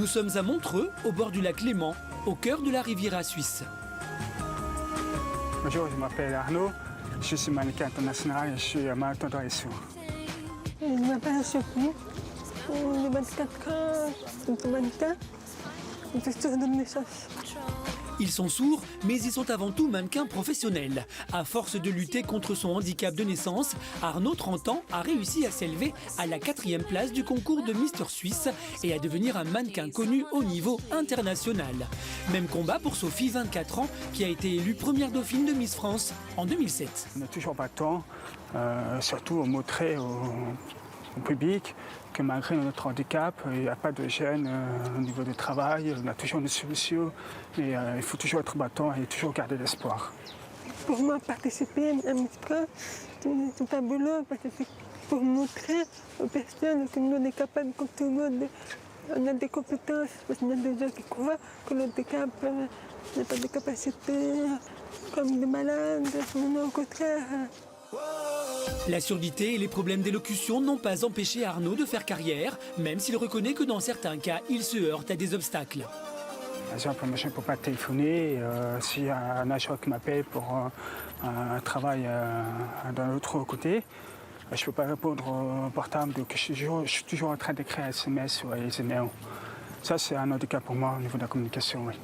Nous sommes à Montreux, au bord du lac Léman, au cœur de la Riviera suisse. Bonjour, je m'appelle Arnaud, je suis mannequin international et je suis marathon et sourd. Je m'appelle Sophie, j'ai 24 ans, je suis mannequin, je suis de naissance. Ils sont sourds, mais ils sont avant tout mannequins professionnels. À force de lutter contre son handicap de naissance, Arnaud, 30 ans, a réussi à s'élever à la 4e place du concours de Mister Suisse et à devenir un mannequin connu au niveau international. Même combat pour Sophie, 24 ans, qui a été élue première dauphine de Miss France en 2007. On est toujours battant, surtout au montrer au public que malgré notre handicap, il n'y a pas de gêne au niveau du travail, on a toujours une solution, mais il faut toujours être battant et toujours garder l'espoir. Pour moi, participer à Miss France, c'est fabuleux parce que c'est pour montrer aux personnes que nous sommes capables comme tout le monde. On a des compétences, parce qu'il y a des gens qui croient que le handicap n'a pas de capacité comme des malades, non, au contraire. La surdité et les problèmes d'élocution n'ont pas empêché Arnaud de faire carrière, même s'il reconnaît que dans certains cas, il se heurte à des obstacles. Par exemple, moi, je ne peux pas téléphoner. S'il y a un agent qui m'appelle pour un travail d'un autre côté, je ne peux pas répondre au portable, donc je suis toujours en train d'écrire un SMS ou les emails. Ça, c'est un handicap pour moi au niveau de la communication, oui.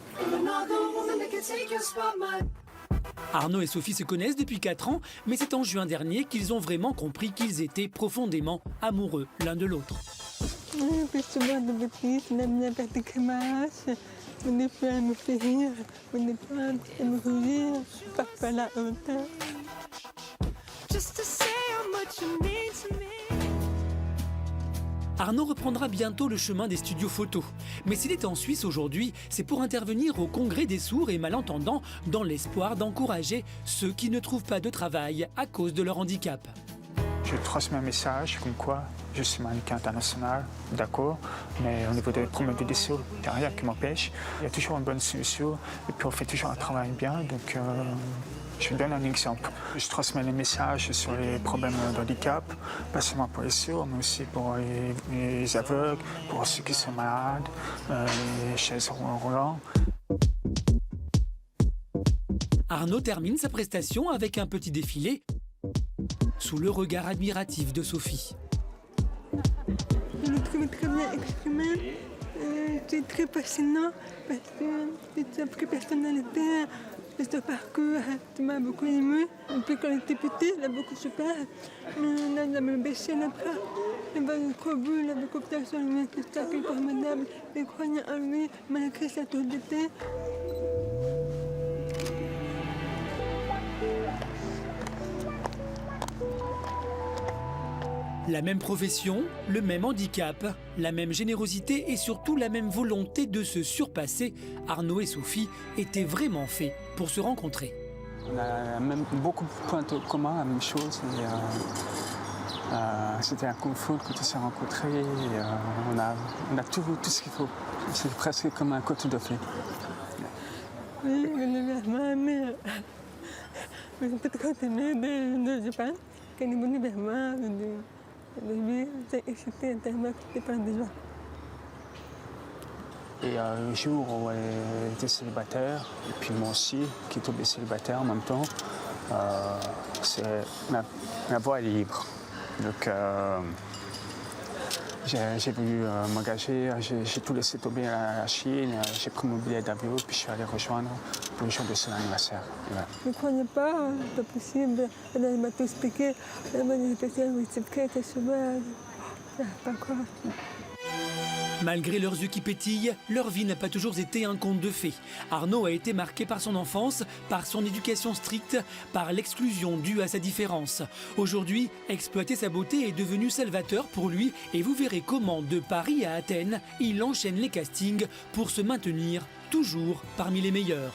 Arnaud et Sophie se connaissent depuis 4 ans, mais c'est en juin dernier qu'ils ont vraiment compris qu'ils étaient profondément amoureux l'un de l'autre. Oui, puis souvent de bêtises, on aime bien faire des grimaces, des fois elle me fait rire, des fois elle me rougir, parfois la honte. Arnaud reprendra bientôt le chemin des studios photos. Mais s'il est en Suisse aujourd'hui, c'est pour intervenir au Congrès des sourds et malentendants dans l'espoir d'encourager ceux qui ne trouvent pas de travail à cause de leur handicap. Je transmets un message comme quoi je suis mannequin international, d'accord, mais au niveau des problèmes de décès, il n'y a rien qui m'empêche. Il y a toujours une bonne solution et puis on fait toujours un travail bien, donc je donne un exemple. Je transmets les messages sur les problèmes d'handicap, pas seulement pour les sourds, mais aussi pour les aveugles, pour ceux qui sont malades, les chaises roulantes. Arnaud termine sa prestation avec un petit défilé sous le regard admiratif de Sophie. Je le trouve très bien exprimé, c'est très fascinant parce que c'est sa vraie personnalité. Ce parcours m'a beaucoup ému. Depuis qu'on était petit, il a beaucoup souffert. Mais là, il a même baissé les bras. Il va jusqu'au bout, il avait confiance en lui, c'est ça qui est formidable. Il croyait en lui, malgré sa surdité. La même profession, le même handicap, la même générosité et surtout la même volonté de se surpasser. Arnaud et Sophie étaient vraiment faits pour se rencontrer. On a même beaucoup de points communs, la même chose. C'était un coup de foudre quand on s'est rencontrés. On a tout ce qu'il faut. C'est presque comme un conte de fées. Oui, je l'ai vraiment aimé. Je suis très émue de Japan. Quand il est venu vers moi, lui, j'ai excité tellement que c'était pas déjà. Et le jour où elle était célibataire, et puis moi aussi, qui est tombé célibataire en même temps, ma voie est libre. Donc j'ai voulu m'engager, j'ai tout laissé tomber à la Chine, j'ai pris mon billet d'avion, puis je suis allé rejoindre pour le jour de son anniversaire. Voilà. Je ne croyais pas, c'est pas possible. Elle m'a tout expliqué. Elle m'a dit que c'est prêt, c'est sauvage. Pas quoi. Malgré leurs yeux qui pétillent, leur vie n'a pas toujours été un conte de fées. Arnaud a été marqué par son enfance, par son éducation stricte, par l'exclusion due à sa différence. Aujourd'hui, exploiter sa beauté est devenu salvateur pour lui et vous verrez comment, de Paris à Athènes, il enchaîne les castings pour se maintenir toujours parmi les meilleurs.